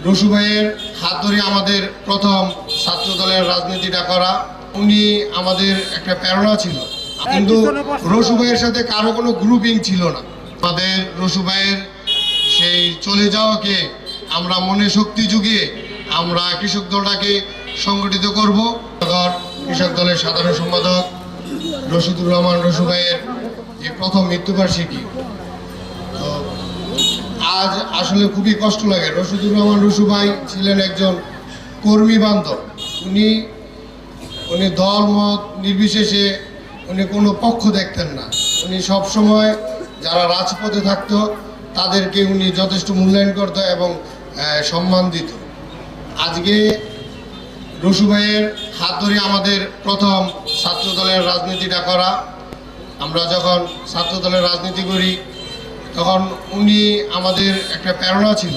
রসু ভাইয়ের হাত ধরে আমাদের প্রথম ছাত্র দলের রাজনীতিটা করা। উনি আমাদের একটা প্রেরণা ছিল, কিন্তু রসু ভাইয়ের সাথে কারো কোনো গ্রুপিং ছিল না। আমাদের রসু ভাইয়ের সেই চলে যাওয়াকে আমরা মনে শক্তি জুগিয়ে আমরা কৃষক দলটাকে সংগঠিত করব। কৃষক দলের সাধারণ সম্পাদক রশিদুর রহমান রসু ভাইয়ের যে প্রথম মৃত্যুবার্ষিকী, তো আজ আসলে খুবই কষ্ট লাগে। রশিদুর রহমান রসু ভাই ছিলেন একজন কর্মী বান্ধব। উনি দল মত নির্বিশেষে উনি কোনো পক্ষ দেখতেন না। উনি সবসময় যারা রাজপথে থাকতো তাদেরকে উনি যথেষ্ট মূল্যায়ন করতো এবং সম্মান দিত। আজকে রসু ভাইয়ের হাত ধরে আমাদের প্রথম ছাত্র দলের রাজনীতিটা করা। আমরা যখন ছাত্র দলের রাজনীতি করি তখন উনি আমাদের একটা প্রেরণা ছিল।